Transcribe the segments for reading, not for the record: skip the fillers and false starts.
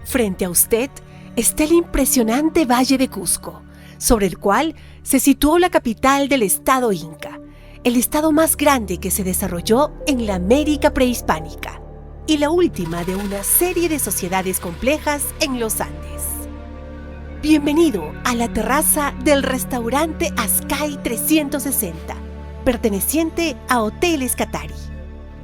Frente a usted está el impresionante Valle de Cusco, sobre el cual se situó la capital del estado Inca, el estado más grande que se desarrolló en la América prehispánica y la última de una serie de sociedades complejas en los Andes. Bienvenido a la terraza del restaurante Ascay 360, perteneciente a Hoteles Qatari,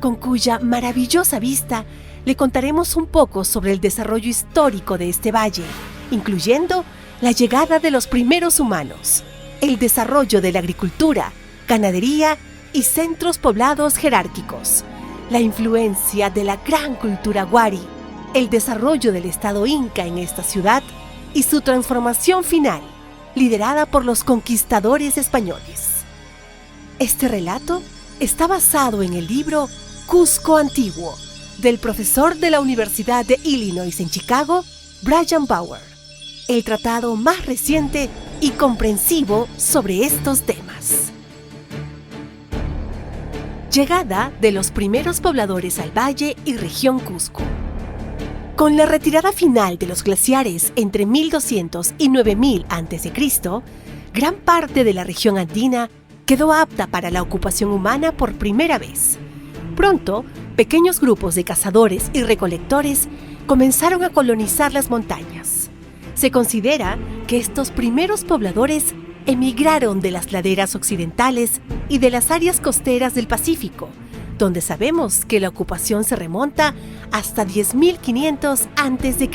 con cuya maravillosa vista le contaremos un poco sobre el desarrollo histórico de este valle, incluyendo la llegada de los primeros humanos, el desarrollo de la agricultura, ganadería y centros poblados jerárquicos, la influencia de la gran cultura Wari, el desarrollo del estado Inca en esta ciudad y su transformación final, liderada por los conquistadores españoles. Este relato está basado en el libro Cusco Antiguo, del profesor de la Universidad de Illinois en Chicago, Brian Bauer, el tratado más reciente y comprensivo sobre estos temas. Llegada de los primeros pobladores al valle y región Cusco. Con la retirada final de los glaciares entre 1200 y 9000 a.C., gran parte de la región andina quedó apta para la ocupación humana por primera vez. Pronto, pequeños grupos de cazadores y recolectores comenzaron a colonizar las montañas. Se considera que estos primeros pobladores emigraron de las laderas occidentales y de las áreas costeras del Pacífico, donde sabemos que la ocupación se remonta hasta 10.500 a.C.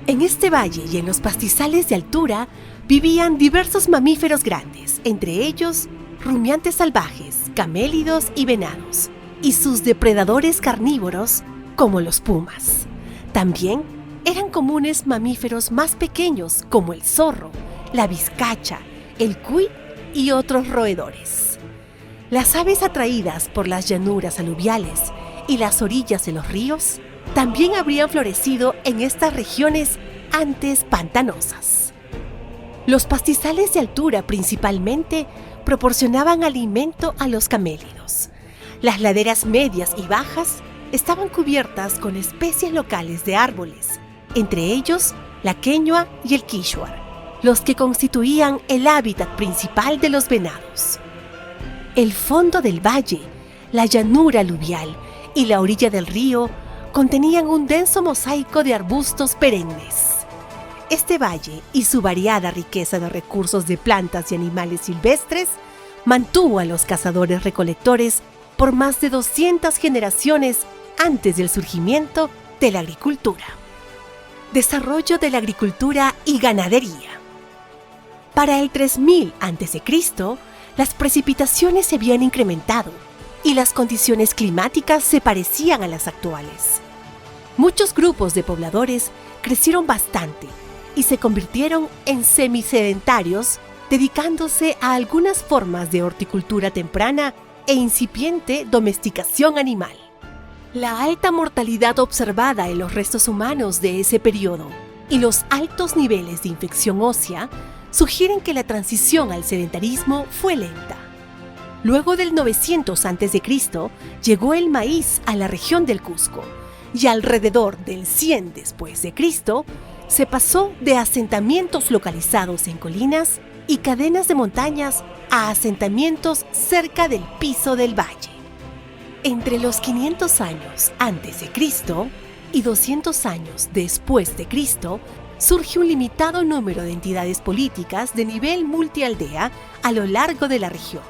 En este valle y en los pastizales de altura vivían diversos mamíferos grandes, entre ellos rumiantes salvajes, camélidos y venados, y sus depredadores carnívoros como los pumas. También eran comunes mamíferos más pequeños como el zorro, la vizcacha, el cuy y otros roedores. Las aves atraídas por las llanuras aluviales y las orillas de los ríos también habrían florecido en estas regiones antes pantanosas. Los pastizales de altura principalmente proporcionaban alimento a los camélidos. Las laderas medias y bajas estaban cubiertas con especies locales de árboles, entre ellos la queñua y el quichua, los que constituían el hábitat principal de los venados. El fondo del valle, la llanura aluvial y la orilla del río contenían un denso mosaico de arbustos perennes. Este valle y su variada riqueza de recursos de plantas y animales silvestres mantuvo a los cazadores-recolectores por más de 200 generaciones antes del surgimiento de la agricultura. Desarrollo de la agricultura y ganadería. Para el 3000 a.C., las precipitaciones se habían incrementado y las condiciones climáticas se parecían a las actuales. Muchos grupos de pobladores crecieron bastante y se convirtieron en semisedentarios, dedicándose a algunas formas de horticultura temprana e incipiente domesticación animal. La alta mortalidad observada en los restos humanos de ese periodo y los altos niveles de infección ósea sugieren que la transición al sedentarismo fue lenta. Luego del 900 a.C. llegó el maíz a la región del Cusco y alrededor del 100 después de Cristo se pasó de asentamientos localizados en colinas y cadenas de montañas a asentamientos cerca del piso del valle. Entre los 500 años antes de Cristo y 200 años después de Cristo, surge un limitado número de entidades políticas de nivel multialdea a lo largo de la región.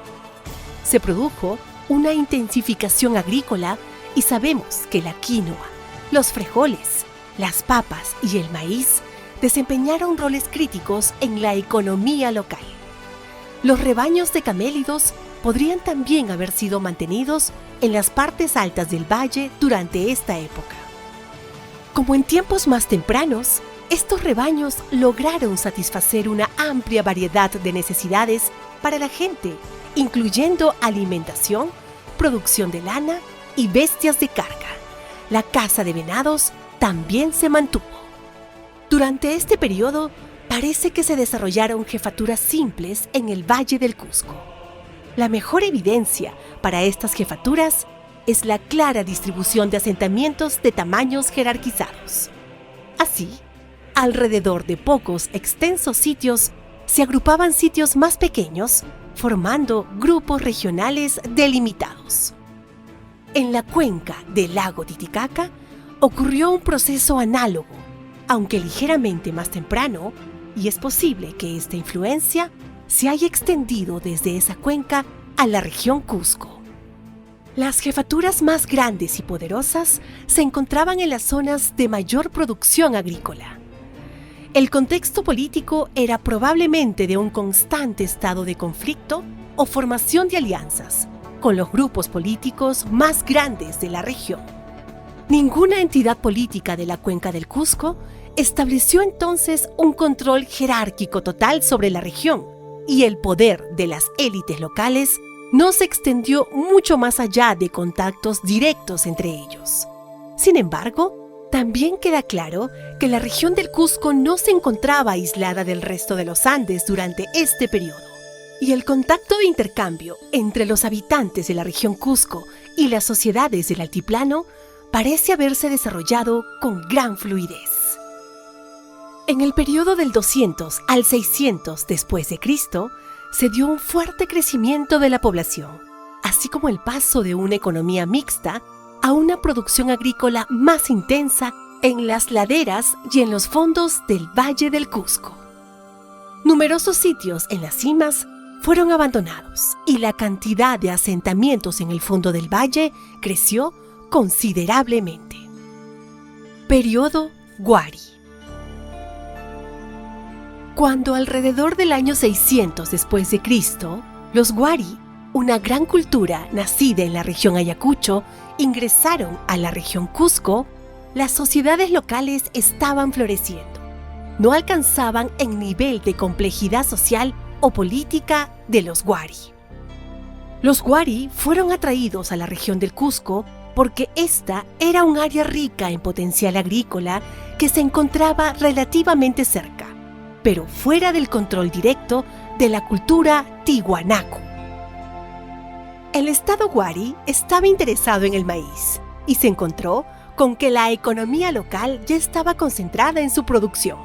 Se produjo una intensificación agrícola y sabemos que la quinoa, los frijoles, las papas y el maíz desempeñaron roles críticos en la economía local. Los rebaños de camélidos podrían también haber sido mantenidos en las partes altas del valle durante esta época. Como en tiempos más tempranos, estos rebaños lograron satisfacer una amplia variedad de necesidades para la gente, incluyendo alimentación, producción de lana y bestias de carga. La caza de venados también se mantuvo. Durante este periodo, parece que se desarrollaron jefaturas simples en el Valle del Cusco. La mejor evidencia para estas jefaturas es la clara distribución de asentamientos de tamaños jerarquizados. Así, alrededor de pocos extensos sitios se agrupaban sitios más pequeños, formando grupos regionales delimitados. En la cuenca del lago Titicaca ocurrió un proceso análogo, aunque ligeramente más temprano, y es posible que esta influencia se haya extendido desde esa cuenca a la región Cusco. Las jefaturas más grandes y poderosas se encontraban en las zonas de mayor producción agrícola. El contexto político era probablemente de un constante estado de conflicto o formación de alianzas con los grupos políticos más grandes de la región. Ninguna entidad política de la cuenca del Cusco estableció entonces un control jerárquico total sobre la región, y el poder de las élites locales no se extendió mucho más allá de contactos directos entre ellos. Sin embargo, también queda claro que la región del Cusco no se encontraba aislada del resto de los Andes durante este periodo, y el contacto de intercambio entre los habitantes de la región Cusco y las sociedades del altiplano parece haberse desarrollado con gran fluidez. En el periodo del 200 al 600 después de Cristo, se dio un fuerte crecimiento de la población, así como el paso de una economía mixta a una producción agrícola más intensa en las laderas y en los fondos del Valle del Cusco. Numerosos sitios en las cimas fueron abandonados y la cantidad de asentamientos en el fondo del valle creció considerablemente. Periodo Huari. Cuando alrededor del año 600 después de Cristo, los Huari, una gran cultura nacida en la región Ayacucho, ingresaron a la región Cusco, las sociedades locales estaban floreciendo. No alcanzaban el nivel de complejidad social o política de los Huari. Los Huari fueron atraídos a la región del Cusco porque esta era un área rica en potencial agrícola que se encontraba relativamente cerca, pero fuera del control directo de la cultura tiwanaku. El estado Huari estaba interesado en el maíz y se encontró con que la economía local ya estaba concentrada en su producción.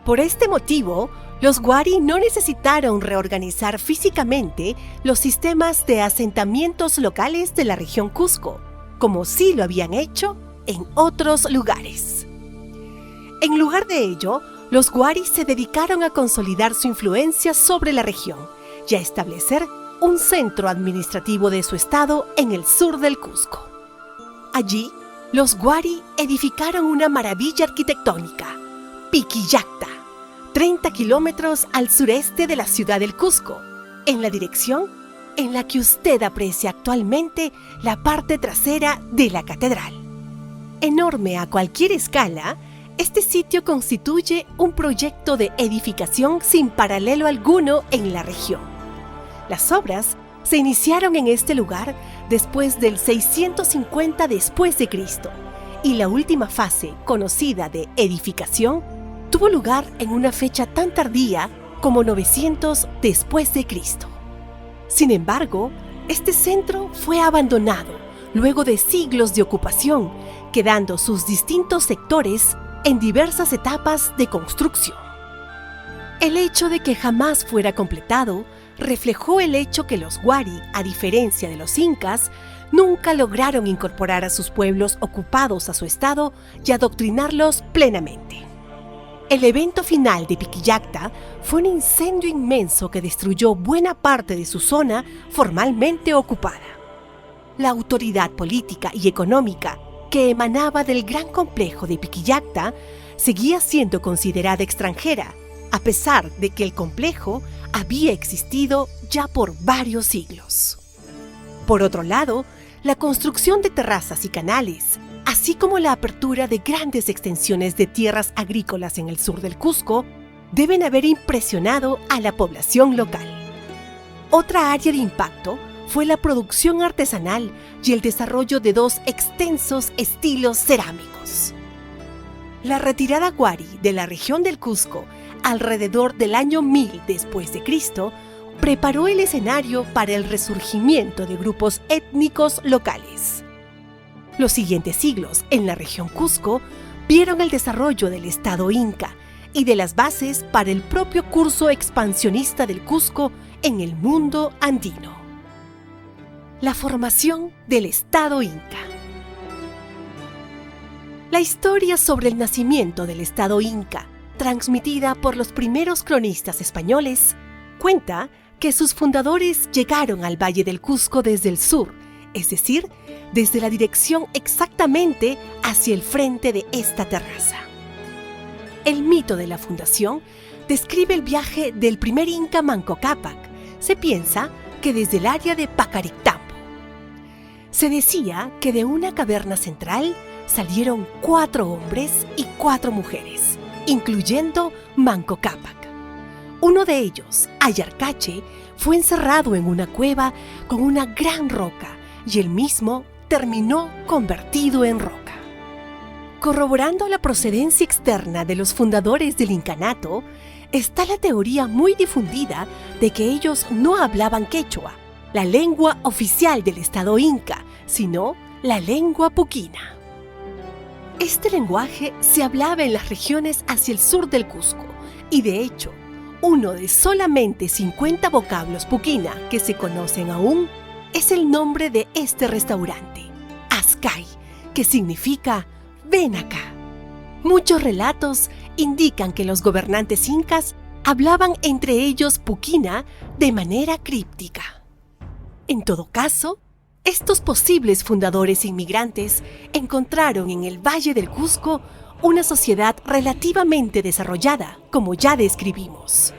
Por este motivo, los Huari no necesitaron reorganizar físicamente los sistemas de asentamientos locales de la región Cusco, como sí lo habían hecho en otros lugares. En lugar de ello, los Huari se dedicaron a consolidar su influencia sobre la región y a establecer un centro administrativo de su estado en el sur del Cusco. Allí, los Huari edificaron una maravilla arquitectónica, Piquillacta, 30 kilómetros al sureste de la ciudad del Cusco, en la dirección en la que usted aprecia actualmente la parte trasera de la catedral. Enorme a cualquier escala, este sitio constituye un proyecto de edificación sin paralelo alguno en la región. Las obras se iniciaron en este lugar después del 650 después de Cristo, y la última fase conocida de edificación tuvo lugar en una fecha tan tardía como 900 después de Cristo. Sin embargo, este centro fue abandonado luego de siglos de ocupación, quedando sus distintos sectores en diversas etapas de construcción. El hecho de que jamás fuera completado reflejó el hecho que los Huari, a diferencia de los incas, nunca lograron incorporar a sus pueblos ocupados a su estado y adoctrinarlos plenamente. El evento final de Piquillacta fue un incendio inmenso que destruyó buena parte de su zona formalmente ocupada. La autoridad política y económica que emanaba del gran complejo de Piquillacta seguía siendo considerada extranjera, a pesar de que el complejo había existido ya por varios siglos. Por otro lado, la construcción de terrazas y canales, así como la apertura de grandes extensiones de tierras agrícolas en el sur del Cusco, deben haber impresionado a la población local. Otra área de impacto fue la producción artesanal y el desarrollo de dos extensos estilos cerámicos. La retirada Huari de la región del Cusco alrededor del año 1000 después de Cristo preparó el escenario para el resurgimiento de grupos étnicos locales. Los siguientes siglos en la región Cusco vieron el desarrollo del Estado Inca y de las bases para el propio curso expansionista del Cusco en el mundo andino. La formación del Estado Inca. La historia sobre el nacimiento del Estado Inca, transmitida por los primeros cronistas españoles, cuenta que sus fundadores llegaron al Valle del Cusco desde el sur, es decir, desde la dirección exactamente hacia el frente de esta terraza. El mito de la fundación describe el viaje del primer Inca Manco Cápac. Se piensa que desde el área de Pacarictambo. Se decía que de una caverna central salieron 4 hombres y 4 mujeres, incluyendo Manco Cápac. Uno de ellos, Ayarcache, fue encerrado en una cueva con una gran roca y él mismo terminó convertido en roca. Corroborando la procedencia externa de los fundadores del incanato, está la teoría muy difundida de que ellos no hablaban quechua, la lengua oficial del Estado Inca, sino la lengua puquina. Este lenguaje se hablaba en las regiones hacia el sur del Cusco y, de hecho, uno de solamente 50 vocablos puquina que se conocen aún es el nombre de este restaurante, Ascay, que significa «ven acá». Muchos relatos indican que los gobernantes incas hablaban entre ellos puquina de manera críptica. En todo caso, estos posibles fundadores inmigrantes encontraron en el Valle del Cusco una sociedad relativamente desarrollada, como ya describimos.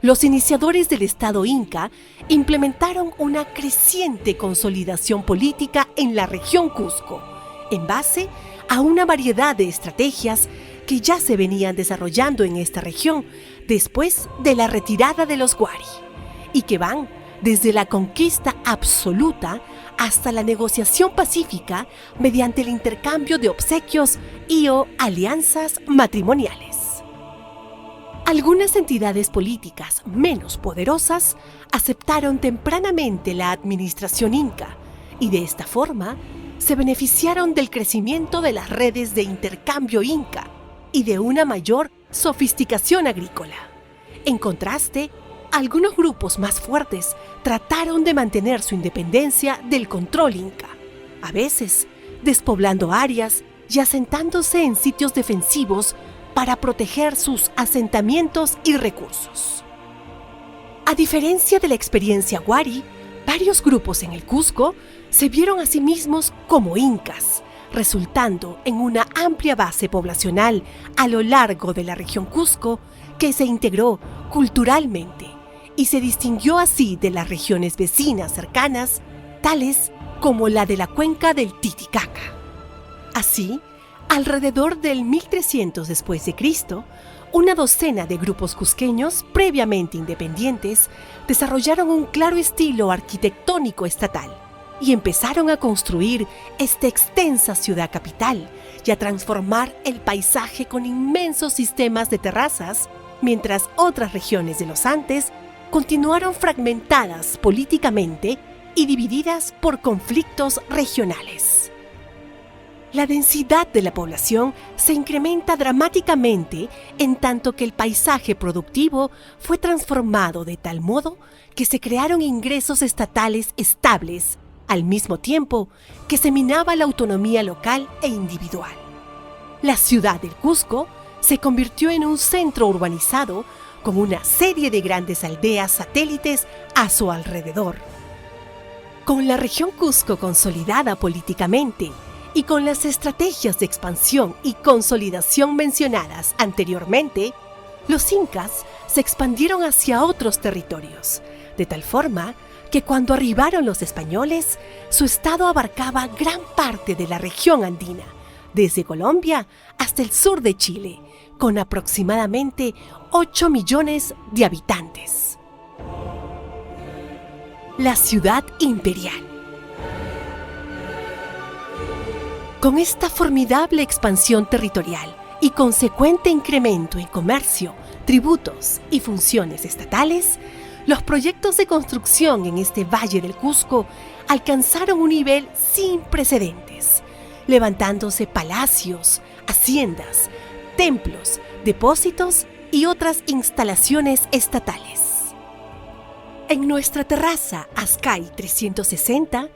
Los iniciadores del Estado Inca implementaron una creciente consolidación política en la región Cusco, en base a una variedad de estrategias que ya se venían desarrollando en esta región después de la retirada de los Wari, y que van desde la conquista absoluta hasta la negociación pacífica mediante el intercambio de obsequios y/o alianzas matrimoniales. Algunas entidades políticas menos poderosas aceptaron tempranamente la administración inca y de esta forma se beneficiaron del crecimiento de las redes de intercambio inca y de una mayor sofisticación agrícola. En contraste, algunos grupos más fuertes trataron de mantener su independencia del control inca, a veces despoblando áreas y asentándose en sitios defensivos para proteger sus asentamientos y recursos. A diferencia de la experiencia Wari, varios grupos en el Cusco se vieron a sí mismos como incas, resultando en una amplia base poblacional a lo largo de la región Cusco que se integró culturalmente y se distinguió así de las regiones vecinas cercanas, tales como la de la cuenca del Titicaca. Así, alrededor del 1300 después de Cristo, una docena de grupos cusqueños previamente independientes desarrollaron un claro estilo arquitectónico estatal y empezaron a construir esta extensa ciudad capital y a transformar el paisaje con inmensos sistemas de terrazas, mientras otras regiones de los Andes continuaron fragmentadas políticamente y divididas por conflictos regionales. La densidad de la población se incrementa dramáticamente en tanto que el paisaje productivo fue transformado de tal modo que se crearon ingresos estatales estables, al mismo tiempo que se minaba la autonomía local e individual. La ciudad del Cusco se convirtió en un centro urbanizado con una serie de grandes aldeas satélites a su alrededor. Con la región Cusco consolidada políticamente y con las estrategias de expansión y consolidación mencionadas anteriormente, los incas se expandieron hacia otros territorios, de tal forma que cuando arribaron los españoles, su estado abarcaba gran parte de la región andina, desde Colombia hasta el sur de Chile, con aproximadamente 8 millones de habitantes. La ciudad imperial. Con esta formidable expansión territorial y consecuente incremento en comercio, tributos y funciones estatales, los proyectos de construcción en este Valle del Cusco alcanzaron un nivel sin precedentes, levantándose palacios, haciendas, templos, depósitos y otras instalaciones estatales. En nuestra terraza Azcay 360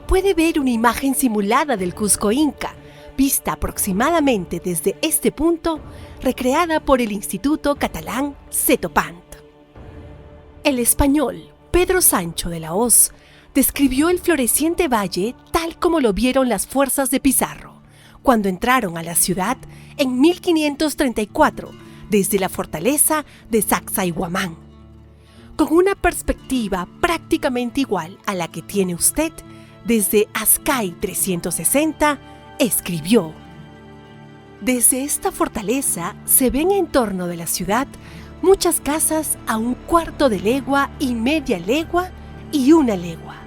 puede ver una imagen simulada del Cusco Inca, vista aproximadamente desde este punto, recreada por el Instituto Catalán Setopant. El español Pedro Sancho de la Hoz describió el floreciente valle tal como lo vieron las fuerzas de Pizarro cuando entraron a la ciudad en 1534 desde la fortaleza de Sacsayhuamán. Con una perspectiva prácticamente igual a la que tiene usted desde Azcay 360, escribió: desde esta fortaleza se ven en torno de la ciudad muchas casas a 1/4 de legua y media legua y 1 legua.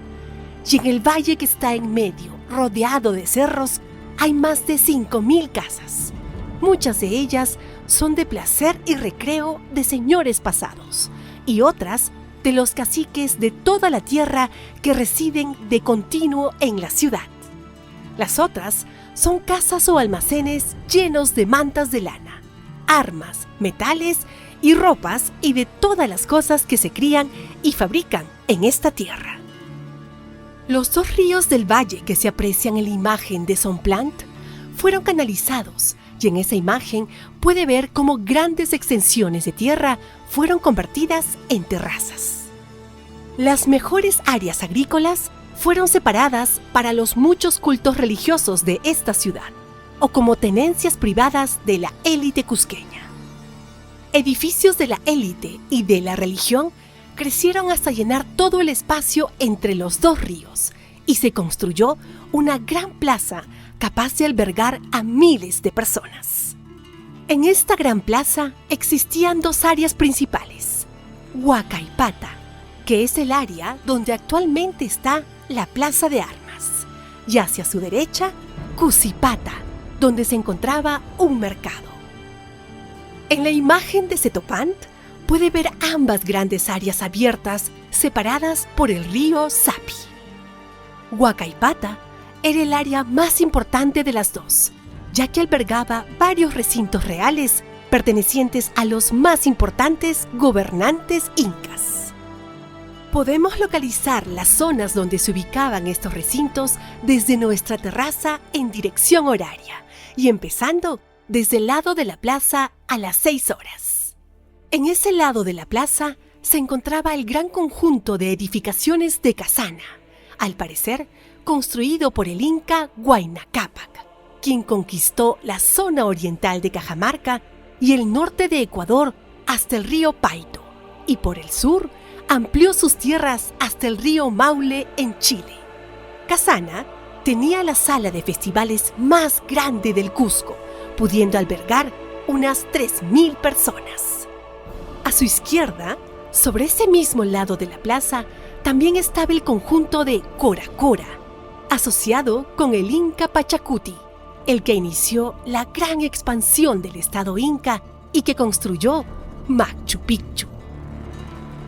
Y en el valle que está en medio, rodeado de cerros, hay más de 5,000 casas. Muchas de ellas son de placer y recreo de señores pasados, y otras de los caciques de toda la tierra que residen de continuo en la ciudad. Las otras son casas o almacenes llenos de mantas de lana, armas, metales y ropas y de todas las cosas que se crían y fabrican en esta tierra. Los 2 ríos del valle que se aprecian en la imagen de Sonplant fueron canalizados y en esa imagen puede ver cómo grandes extensiones de tierra fueron convertidas en terrazas. Las mejores áreas agrícolas fueron separadas para los muchos cultos religiosos de esta ciudad o como tenencias privadas de la élite cusqueña. Edificios de la élite y de la religión crecieron hasta llenar todo el espacio entre los 2 ríos y se construyó una gran plaza capaz de albergar a miles de personas. En esta gran plaza existían 2 áreas principales: Huacaypata, que es el área donde actualmente está la Plaza de Armas, y hacia su derecha, Cusipata, donde se encontraba un mercado. En la imagen de Setopant puede ver ambas grandes áreas abiertas separadas por el río Sapi. Huacaypata era el área más importante de las 2, ya que albergaba varios recintos reales pertenecientes a los más importantes gobernantes incas. Podemos localizar las zonas donde se ubicaban estos recintos desde nuestra terraza en dirección horaria y empezando desde el lado de la plaza a las 6 horas. En ese lado de la plaza se encontraba el gran conjunto de edificaciones de Casana, al parecer construido por el inca Huayna Cápac, quien conquistó la zona oriental de Cajamarca y el norte de Ecuador hasta el río Paito, y por el sur amplió sus tierras hasta el río Maule en Chile. Casana tenía la sala de festivales más grande del Cusco, pudiendo albergar unas 3,000 personas. A su izquierda, sobre ese mismo lado de la plaza, también estaba el conjunto de Coracora, asociado con el Inca Pachacuti, el que inició la gran expansión del estado inca y que construyó Machu Picchu.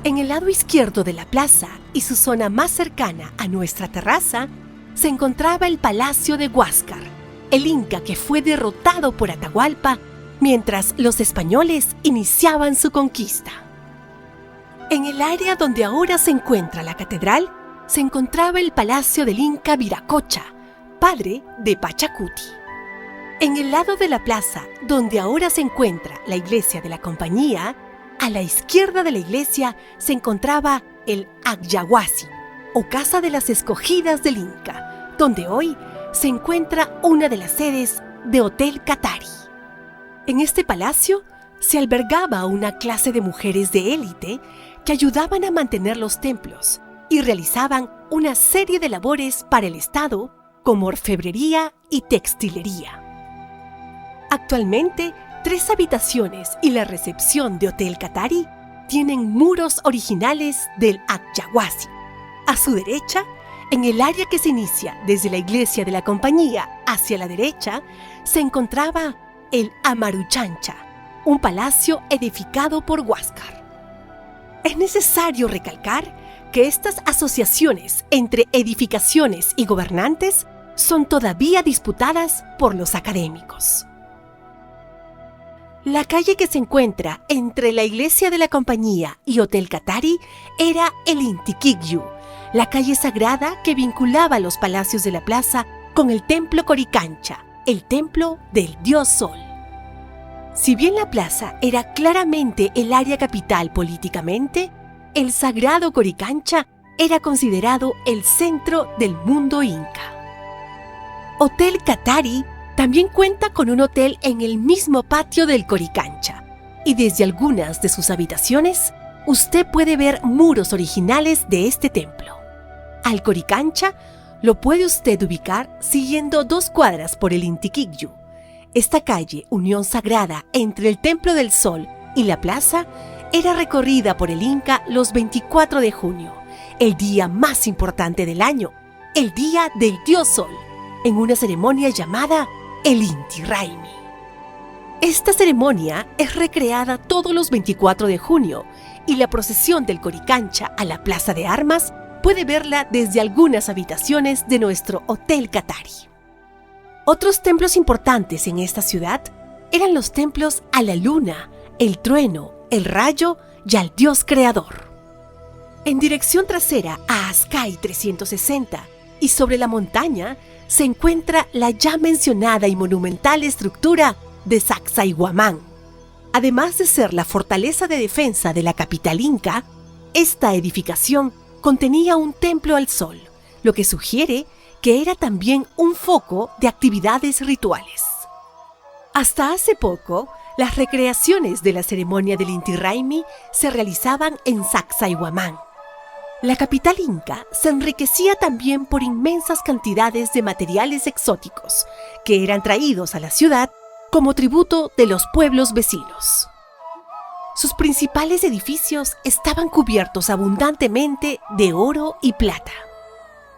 En el lado izquierdo de la plaza y su zona más cercana a nuestra terraza, se encontraba el Palacio de Huáscar, el inca que fue derrotado por Atahualpa mientras los españoles iniciaban su conquista. En el área donde ahora se encuentra la catedral, se encontraba el Palacio del Inca Viracocha, padre de Pachacuti. En el lado de la plaza, donde ahora se encuentra la iglesia de la Compañía, a la izquierda de la iglesia se encontraba el Agyahuasi, o Casa de las Escogidas del Inca, donde hoy se encuentra una de las sedes de Hotel Katari. En este palacio se albergaba una clase de mujeres de élite que ayudaban a mantener los templos y realizaban una serie de labores para el Estado como orfebrería y textilería. Actualmente, 3 habitaciones y la recepción de Hotel Katari tienen muros originales del Agyahuasi. A su derecha, en el área que se inicia desde la iglesia de la Compañía hacia la derecha, se encontraba el Amaruchancha, un palacio edificado por Huáscar. Es necesario recalcar que estas asociaciones entre edificaciones y gobernantes son todavía disputadas por los académicos. La calle que se encuentra entre la Iglesia de la Compañía y Hotel Katari era el Inti Kigyu, la calle sagrada que vinculaba los palacios de la plaza con el templo Coricancha, el templo del dios Sol. Si bien la plaza era claramente el área capital políticamente, el sagrado Coricancha era considerado el centro del mundo inca. Hotel Katari también cuenta con un hotel en el mismo patio del Coricancha, y desde algunas de sus habitaciones usted puede ver muros originales de este templo. Al Coricancha lo puede usted ubicar siguiendo 2 cuadras por el Inti Kigyu. Esta calle, unión sagrada entre el Templo del Sol y la plaza, era recorrida por el Inca los 24 de junio, el día más importante del año, el día del dios Sol, en una ceremonia llamada el Inti Raymi. Esta ceremonia es recreada todos los 24 de junio y la procesión del Coricancha a la Plaza de Armas puede verla desde algunas habitaciones de nuestro Hotel Katari. Otros templos importantes en esta ciudad eran los templos a la luna, el trueno, el rayo y al dios creador. En dirección trasera a Ascay 360 y sobre la montaña se encuentra la ya mencionada y monumental estructura de Sacsayhuamán. Además de ser la fortaleza de defensa de la capital inca, esta edificación contenía un templo al sol, lo que sugiere que era también un foco de actividades rituales. Hasta hace poco, las recreaciones de la ceremonia del Inti Raymi se realizaban en Sacsayhuamán. La capital inca se enriquecía también por inmensas cantidades de materiales exóticos que eran traídos a la ciudad como tributo de los pueblos vecinos. Sus principales edificios estaban cubiertos abundantemente de oro y plata.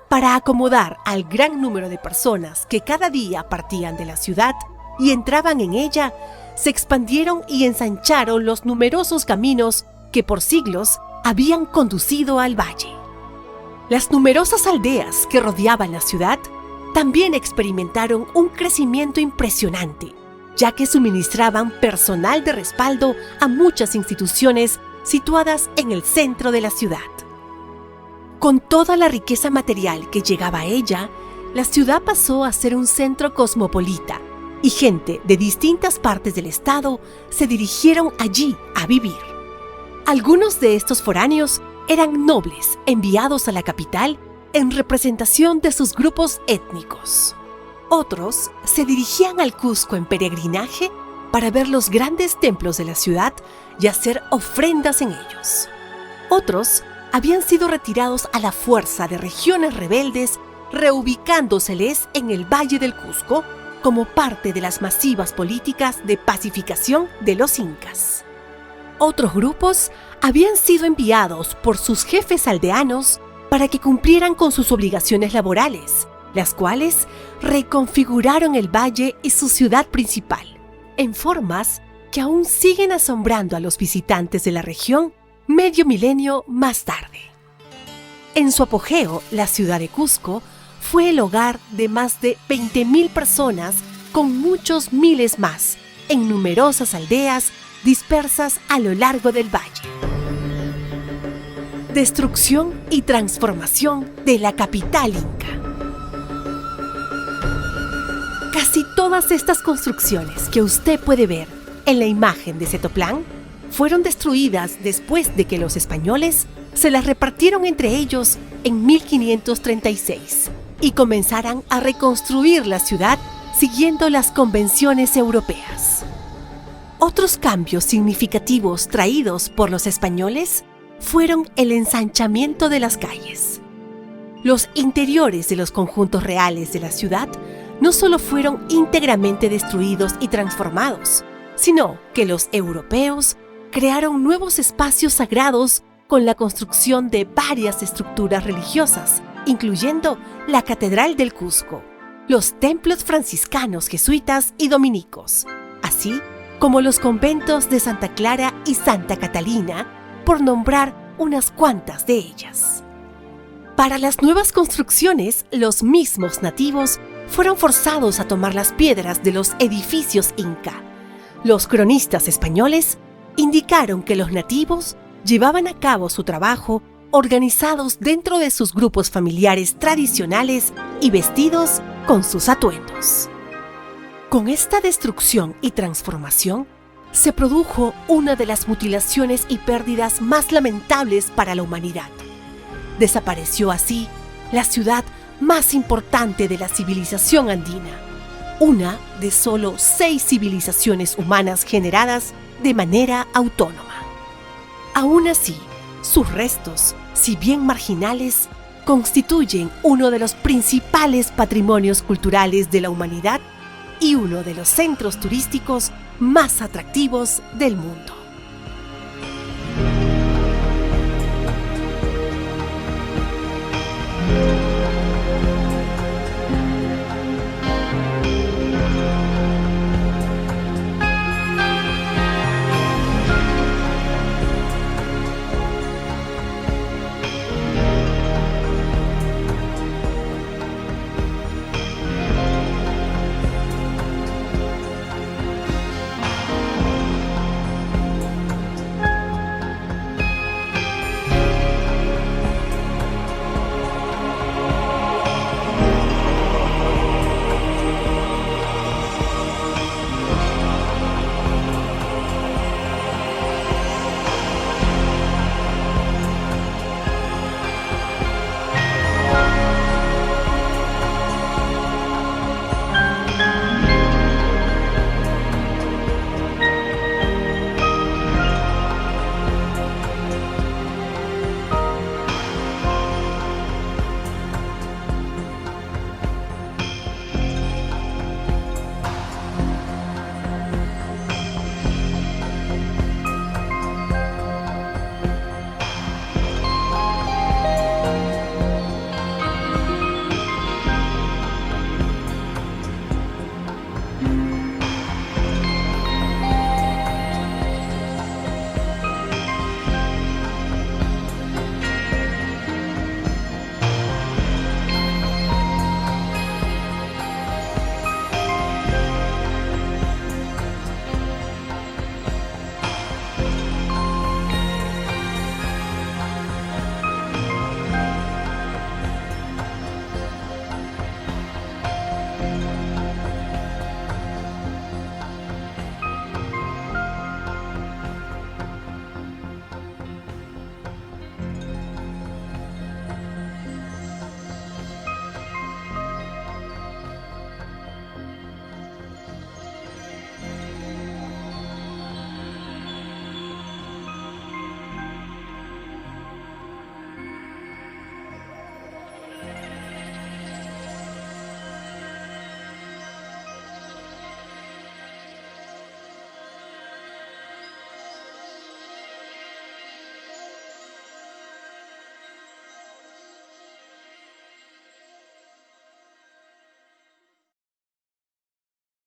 Para acomodar al gran número de personas que cada día partían de la ciudad y entraban en ella, se expandieron y ensancharon los numerosos caminos que por siglos habían conducido al valle. Las numerosas aldeas que rodeaban la ciudad también experimentaron un crecimiento impresionante, ya que suministraban personal de respaldo a muchas instituciones situadas en el centro de la ciudad. Con toda la riqueza material que llegaba a ella, la ciudad pasó a ser un centro cosmopolita y gente de distintas partes del estado se dirigieron allí a vivir. Algunos de estos foráneos eran nobles enviados a la capital en representación de sus grupos étnicos. Otros se dirigían al Cusco en peregrinaje para ver los grandes templos de la ciudad y hacer ofrendas en ellos. Otros habían sido retirados a la fuerza de regiones rebeldes, reubicándoseles en el Valle del Cusco como parte de las masivas políticas de pacificación de los incas. Otros grupos habían sido enviados por sus jefes aldeanos para que cumplieran con sus obligaciones laborales, las cuales reconfiguraron el valle y su ciudad principal, en formas que aún siguen asombrando a los visitantes de la región medio milenio más tarde. En su apogeo, la ciudad de Cusco fue el hogar de más de 20.000 personas con muchos miles más en numerosas aldeas dispersas a lo largo del valle. Destrucción y transformación de la capital inca. Casi todas estas construcciones que usted puede ver en la imagen de Cetoplán fueron destruidas después de que los españoles se las repartieron entre ellos en 1536 y comenzaran a reconstruir la ciudad siguiendo las convenciones europeas. Otros cambios significativos traídos por los españoles fueron el ensanchamiento de las calles. Los interiores de los conjuntos reales de la ciudad no solo fueron íntegramente destruidos y transformados, sino que los europeos crearon nuevos espacios sagrados con la construcción de varias estructuras religiosas, incluyendo la Catedral del Cusco, los templos franciscanos, jesuitas y dominicos, así como los conventos de Santa Clara y Santa Catalina, por nombrar unas cuantas de ellas. Para las nuevas construcciones, los mismos nativos fueron forzados a tomar las piedras de los edificios inca, Los cronistas españoles indicaron que los nativos llevaban a cabo su trabajo organizados dentro de sus grupos familiares tradicionales y vestidos con sus atuendos. Con esta destrucción y transformación, se produjo una de las mutilaciones y pérdidas más lamentables para la humanidad. Desapareció así la ciudad más importante de la civilización andina, una de solo 6 civilizaciones humanas generadas de manera autónoma. Aún así, sus restos, si bien marginales, constituyen uno de los principales patrimonios culturales de la humanidad y uno de los centros turísticos más atractivos del mundo.